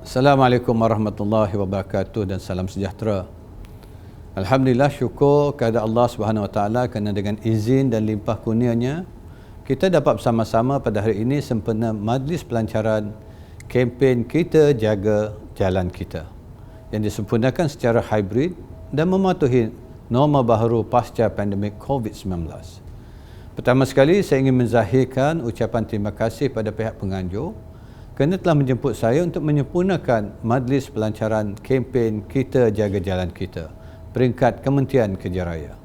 Assalamualaikum warahmatullahi wabarakatuh dan salam sejahtera. Alhamdulillah, syukur kepada Allah Subhanahu Wa Taala kerana dengan izin dan limpah kurnia-Nya kita dapat bersama-sama pada hari ini sempena majlis pelancaran kempen Kita Jaga Jalan Kita yang disempurnakan secara hybrid dan mematuhi norma baharu pasca pandemik COVID-19. Pertama sekali, saya ingin menzahirkan ucapan terima kasih pada pihak penganjur kerana telah menjemput saya untuk menyempurnakan majlis pelancaran kempen Kita Jaga Jalan Kita peringkat Kementerian Kerja Raya.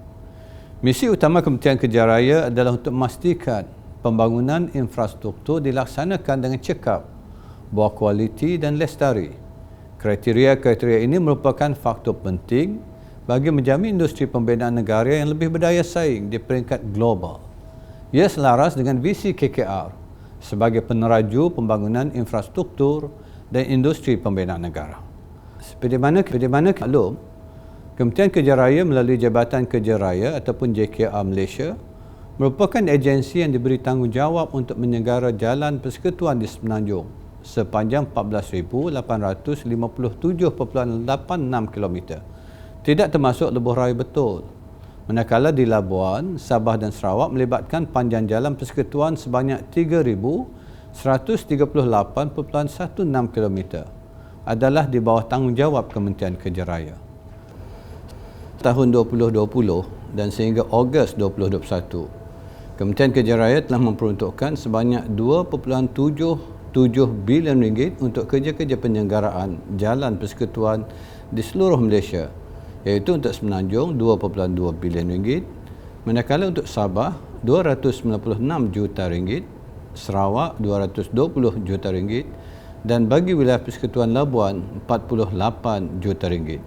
Misi utama Kementerian Kerja Raya adalah untuk memastikan pembangunan infrastruktur dilaksanakan dengan cekap, berkualiti dan lestari. Kriteria-kriteria ini merupakan faktor penting bagi menjamin industri pembinaan negara yang lebih berdaya saing di peringkat global. Ia selaras dengan visi KKR sebagai peneraju pembangunan infrastruktur dan industri pembinaan negara. Seperti mana maklum, Kementerian Kerja Raya melalui Jabatan Kerja Raya ataupun JKR Malaysia merupakan agensi yang diberi tanggungjawab untuk menyegara jalan persekutuan di Semenanjung sepanjang 14,857.86 km, tidak termasuk lebuh raya betul. Manakala di Labuan, Sabah dan Sarawak melibatkan panjang jalan persekutuan sebanyak 3,138.16 km adalah di bawah tanggungjawab Kementerian Kerja Raya. Tahun 2020 dan sehingga Ogos 2021, Kementerian Kerja Raya telah memperuntukkan sebanyak 2.77 bilion ringgit untuk kerja-kerja penyelenggaraan jalan persekutuan di seluruh Malaysia, iaitu untuk Semenanjung 2.2 bilion ringgit, manakala untuk Sabah 296 juta ringgit, Sarawak 220 juta ringgit dan bagi wilayah persekutuan Labuan 48 juta ringgit.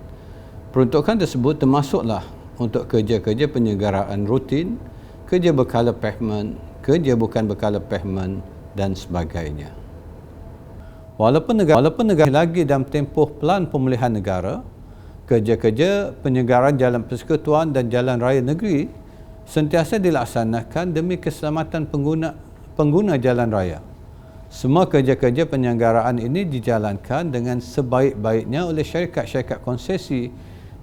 Peruntukan tersebut termasuklah untuk kerja-kerja penyelenggaraan rutin, kerja berkala pavement, kerja bukan berkala pavement dan sebagainya. Walaupun negara lagi dalam tempoh pelan pemulihan negara, kerja-kerja penyelenggaraan jalan persekutuan dan jalan raya negeri sentiasa dilaksanakan demi keselamatan pengguna jalan raya. Semua kerja-kerja penyelenggaraan ini dijalankan dengan sebaik-baiknya oleh syarikat-syarikat konsesi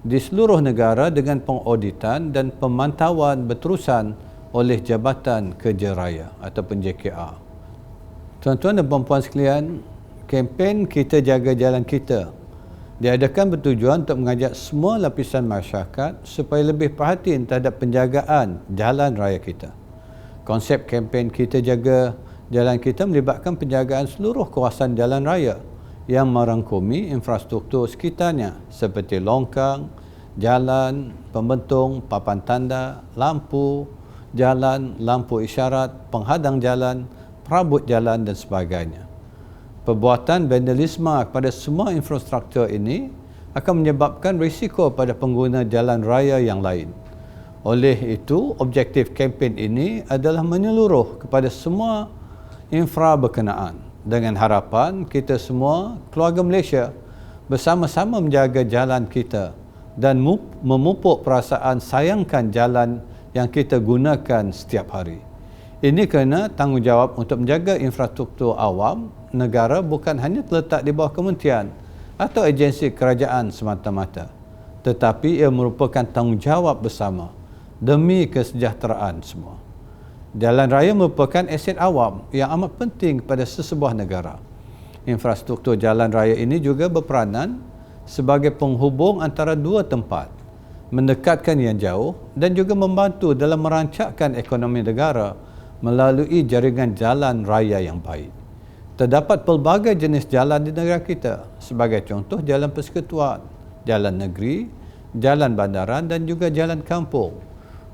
di seluruh negara dengan pengauditan dan pemantauan berterusan oleh Jabatan Kerja Raya ataupun JKR. Tuan-tuan dan puan-puan sekalian, kempen Kita Jaga Jalan Kita diadakan bertujuan untuk mengajak semua lapisan masyarakat supaya lebih perhatian terhadap penjagaan jalan raya kita. Konsep kempen Kita Jaga Jalan Kita melibatkan penjagaan seluruh kawasan jalan raya yang merangkumi infrastruktur sekitarnya seperti longkang, jalan, pembentung, papan tanda, lampu jalan, lampu isyarat, penghadang jalan, perabot jalan dan sebagainya. Perbuatan vandalisme kepada semua infrastruktur ini akan menyebabkan risiko pada pengguna jalan raya yang lain. Oleh itu, objektif kempen ini adalah menyeluruh kepada semua infra berkenaan dengan harapan kita semua, keluarga Malaysia, bersama-sama menjaga jalan kita dan memupuk perasaan sayangkan jalan yang kita gunakan setiap hari. Ini kerana tanggungjawab untuk menjaga infrastruktur awam negara bukan hanya terletak di bawah kementerian atau agensi kerajaan semata-mata, tetapi ia merupakan tanggungjawab bersama demi kesejahteraan semua. Jalan raya merupakan aset awam yang amat penting kepada sesebuah negara. Infrastruktur jalan raya ini juga berperanan sebagai penghubung antara dua tempat, mendekatkan yang jauh dan juga membantu dalam merancangkan ekonomi negara melalui jaringan jalan raya yang baik. Terdapat pelbagai jenis jalan di negara kita, sebagai contoh jalan persekutuan, jalan negeri, jalan bandaran dan juga jalan kampung.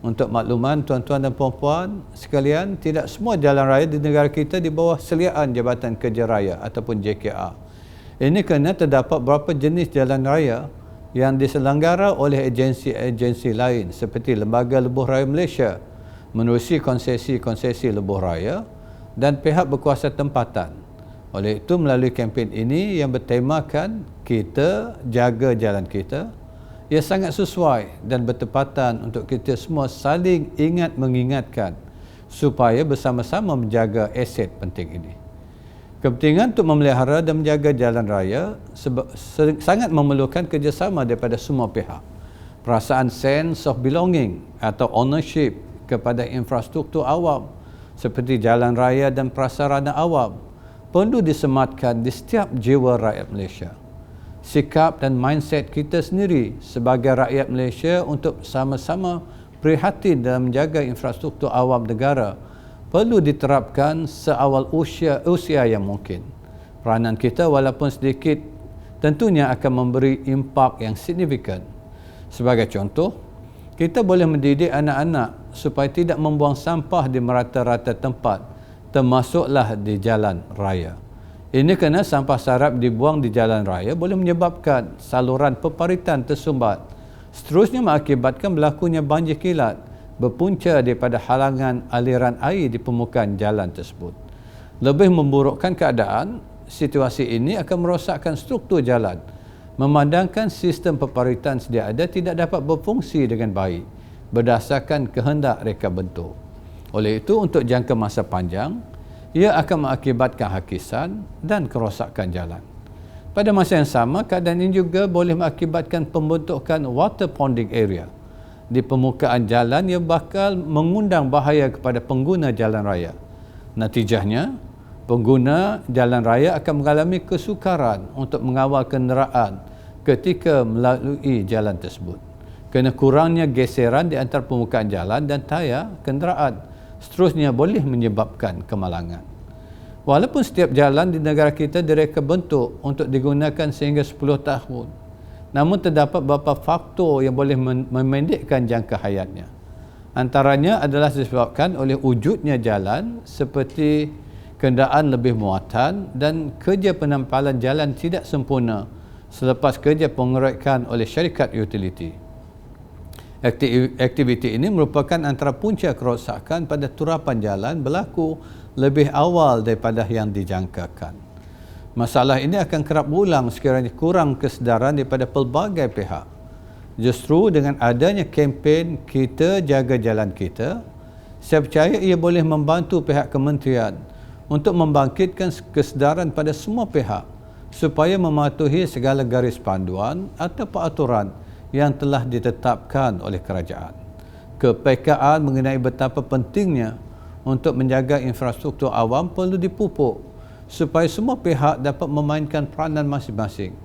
Untuk makluman tuan-tuan dan puan-puan sekalian, tidak semua jalan raya di negara kita di bawah seliaan Jabatan Kerja Raya ataupun JKR. Ini kerana terdapat beberapa jenis jalan raya yang diselenggara oleh agensi-agensi lain seperti Lembaga Lebuh Raya Malaysia menerusi konsesi-konsesi lebuh raya dan pihak berkuasa tempatan. Oleh itu, melalui kempen ini yang bertemakan Kita Jaga Jalan Kita, ia sangat sesuai dan bertepatan untuk kita semua saling ingat mengingatkan supaya bersama-sama menjaga aset penting ini. Kepentingan untuk memelihara dan menjaga jalan raya sangat memerlukan kerjasama daripada semua pihak. Perasaan sense of belonging atau ownership kepada infrastruktur awam seperti jalan raya dan prasarana awam perlu disematkan di setiap jiwa rakyat Malaysia. Sikap dan mindset kita sendiri sebagai rakyat Malaysia untuk sama-sama prihatin dalam menjaga infrastruktur awam negara perlu diterapkan seawal usia yang mungkin. Peranan kita walaupun sedikit tentunya akan memberi impak yang signifikan. Sebagai contoh, kita boleh mendidik anak-anak supaya tidak membuang sampah di merata-rata tempat, termasuklah di jalan raya. Ini kerana sampah sarap dibuang di jalan raya boleh menyebabkan saluran peparitan tersumbat. Seterusnya mengakibatkan berlakunya banjir kilat berpunca daripada halangan aliran air di permukaan jalan tersebut. Lebih memburukkan keadaan, situasi ini akan merosakkan struktur jalan, memandangkan sistem peparitan sedia ada tidak dapat berfungsi dengan baik berdasarkan kehendak reka bentuk. Oleh itu, untuk jangka masa panjang, ia akan mengakibatkan hakisan dan kerosakan jalan. Pada masa yang sama, keadaan ini juga boleh mengakibatkan pembentukan water ponding area di permukaan jalan yang bakal mengundang bahaya kepada pengguna jalan raya. Natijahnya, pengguna jalan raya akan mengalami kesukaran untuk mengawal kenderaan ketika melalui jalan tersebut kerana kurangnya geseran di antara permukaan jalan dan tayar kenderaan. Seterusnya boleh menyebabkan kemalangan. Walaupun setiap jalan di negara kita direka bentuk untuk digunakan sehingga 10 tahun, namun terdapat beberapa faktor yang boleh memendekkan jangka hayatnya. Antaranya adalah disebabkan oleh wujudnya jalan seperti kenderaan lebih muatan dan kerja penampalan jalan tidak sempurna selepas kerja pengeroyokan oleh syarikat utiliti. Aktiviti ini merupakan antara punca kerosakan pada turapan jalan berlaku lebih awal daripada yang dijangkakan. Masalah ini akan kerap berulang sekiranya kurang kesedaran daripada pelbagai pihak. Justru dengan adanya kempen Kita Jaga Jalan Kita, saya percaya ia boleh membantu pihak kementerian untuk membangkitkan kesedaran pada semua pihak supaya mematuhi segala garis panduan atau peraturan yang telah ditetapkan oleh kerajaan. Kepekaan mengenai betapa pentingnya untuk menjaga infrastruktur awam perlu dipupuk supaya semua pihak dapat memainkan peranan masing-masing.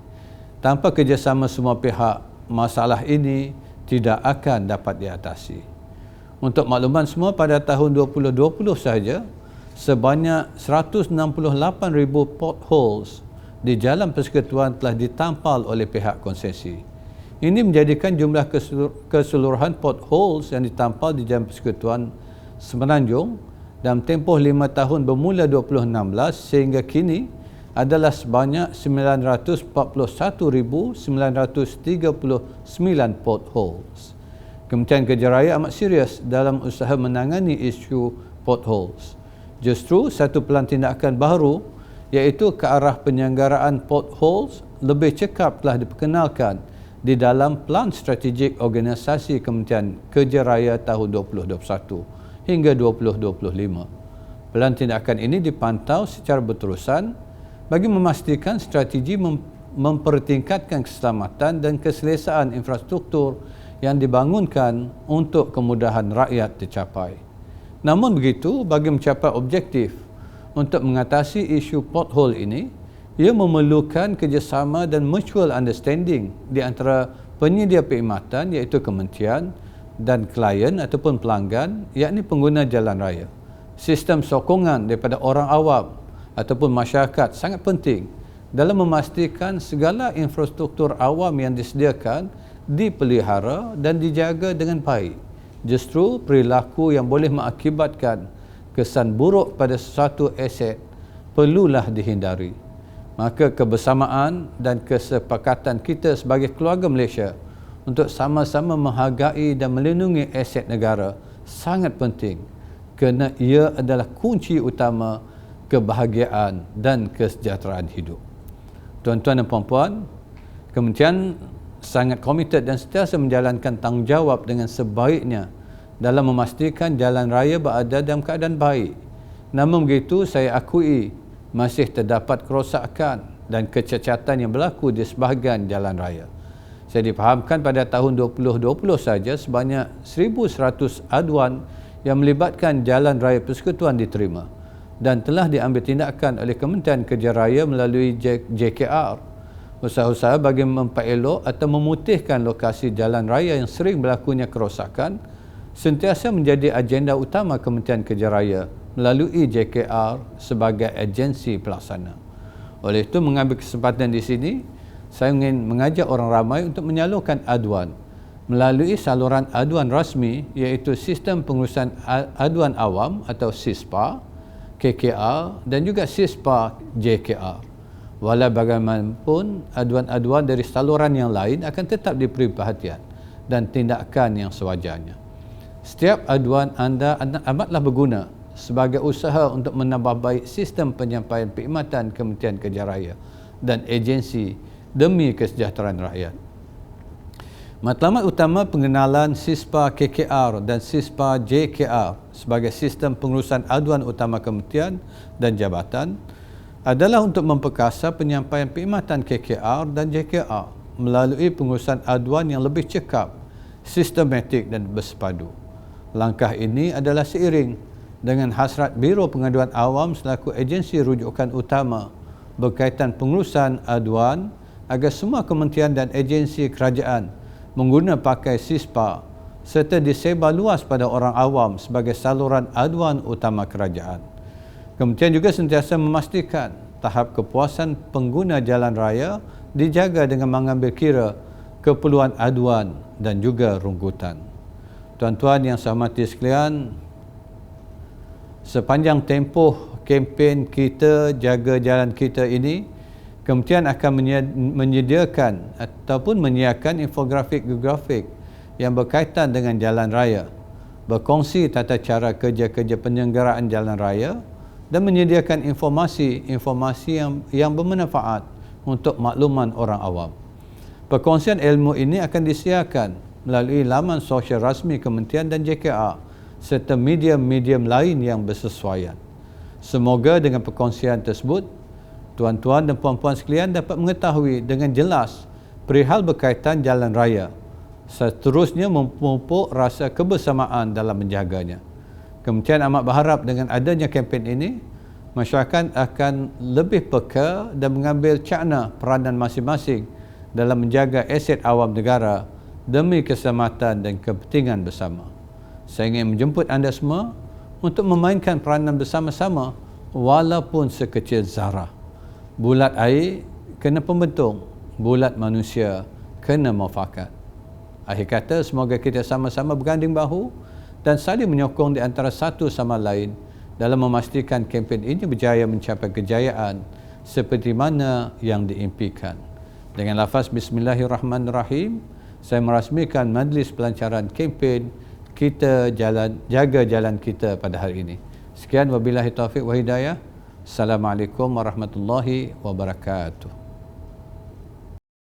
Tanpa kerjasama semua pihak, masalah ini tidak akan dapat diatasi. Untuk makluman semua, pada tahun 2020 sahaja, sebanyak 168,000 potholes di jalan persekutuan telah ditampal oleh pihak konsesi. Ini menjadikan jumlah keseluruhan potholes yang ditampal di jalan persekutuan Semenanjung dalam tempoh 5 tahun bermula 2016 sehingga kini adalah sebanyak 941,939 potholes. Kementerian Kerja Raya amat serius dalam usaha menangani isu potholes. Justru satu pelan tindakan baru iaitu ke arah penyelenggaraan potholes lebih cekap telah diperkenalkan di dalam Pelan Strategik Organisasi Kementerian Kerja Raya tahun 2021 hingga 2025. Pelan tindakan ini dipantau secara berterusan bagi memastikan strategi mempertingkatkan keselamatan dan keselesaan infrastruktur yang dibangunkan untuk kemudahan rakyat tercapai. Namun begitu, bagi mencapai objektif untuk mengatasi isu pothole ini, ia memerlukan kerjasama dan mutual understanding di antara penyedia perkhidmatan iaitu kementerian dan klien ataupun pelanggan, yakni pengguna jalan raya. Sistem sokongan daripada orang awam ataupun masyarakat sangat penting dalam memastikan segala infrastruktur awam yang disediakan dipelihara dan dijaga dengan baik. Justru perilaku yang boleh mengakibatkan kesan buruk pada sesuatu aset perlulah dihindari. Maka kebersamaan dan kesepakatan kita sebagai keluarga Malaysia untuk sama-sama menghargai dan melindungi aset negara sangat penting kerana ia adalah kunci utama kebahagiaan dan kesejahteraan hidup. Tuan-tuan dan puan-puan, Kementerian sangat komited dan sentiasa menjalankan tanggungjawab dengan sebaiknya dalam memastikan jalan raya berada dalam keadaan baik. Namun begitu, saya akui masih terdapat kerosakan dan kecacatan yang berlaku di sebahagian jalan raya. Saya difahamkan pada tahun 2020 saja sebanyak 1,100 aduan yang melibatkan jalan raya persekutuan diterima dan telah diambil tindakan oleh Kementerian Kerja Raya melalui JKR. Usaha-usaha bagi memperelok atau memutihkan lokasi jalan raya yang sering berlakunya kerosakan sentiasa menjadi agenda utama Kementerian Kerja Raya melalui JKR sebagai agensi pelaksana. Oleh itu, mengambil kesempatan di sini, saya ingin mengajak orang ramai untuk menyalurkan aduan melalui saluran aduan rasmi iaitu Sistem Pengurusan Aduan Awam atau SISPA, KKR dan juga SISPA JKR. Walau bagaimanapun, aduan-aduan dari saluran yang lain akan tetap diberi perhatian dan tindakan yang sewajarnya. Setiap aduan anda amatlah berguna sebagai usaha untuk menambah baik sistem penyampaian perkhidmatan Kementerian Kerja Raya dan agensi demi kesejahteraan rakyat. Matlamat utama pengenalan SISPA KKR dan SISPA JKR sebagai sistem pengurusan aduan utama kementerian dan jabatan adalah untuk memperkasa penyampaian perkhidmatan KKR dan JKR melalui pengurusan aduan yang lebih cekap, sistematik dan bersepadu. Langkah ini adalah seiring dengan hasrat Biro Pengaduan Awam selaku agensi rujukan utama berkaitan pengurusan aduan agar semua kementerian dan agensi kerajaan mengguna pakai SISPA serta disebar luas pada orang awam sebagai saluran aduan utama kerajaan. Kementerian juga sentiasa memastikan tahap kepuasan pengguna jalan raya dijaga dengan mengambil kira keperluan aduan dan juga rungutan. Tuan-tuan yang saya hormati sekalian, sepanjang tempoh kempen kita Jaga Jalan Kita ini, Kementerian akan menyediakan ataupun menyiapkan infografik-grafik yang berkaitan dengan jalan raya, berkongsi tata cara kerja-kerja penyelenggaraan jalan raya dan menyediakan informasi yang bermanfaat untuk makluman orang awam. Perkongsian ilmu ini akan disiarkan melalui laman sosial rasmi Kementerian dan JKR serta medium-medium lain yang bersesuaian. Semoga dengan perkongsian tersebut, tuan-tuan dan puan-puan sekalian dapat mengetahui dengan jelas perihal berkaitan jalan raya, seterusnya memupuk rasa kebersamaan dalam menjaganya. Kementerian amat berharap dengan adanya kempen ini, masyarakat akan lebih peka dan mengambil cakna peranan masing-masing dalam menjaga aset awam negara demi keselamatan dan kepentingan bersama. Saya ingin menjemput anda semua untuk memainkan peranan bersama-sama walaupun sekecil zarah. Bulat air kena pembentung, bulat manusia kena mufakat. Akhir kata, semoga kita sama-sama berganding bahu dan saling menyokong di antara satu sama lain dalam memastikan kempen ini berjaya mencapai kejayaan seperti mana yang diimpikan. Dengan lafaz Bismillahirrahmanirrahim, saya merasmikan majlis pelancaran kempen Kita Jaga Jalan Kita pada hari ini. Sekian, wabillahi taufiq wa hidayah. Assalamualaikum warahmatullahi wabarakatuh.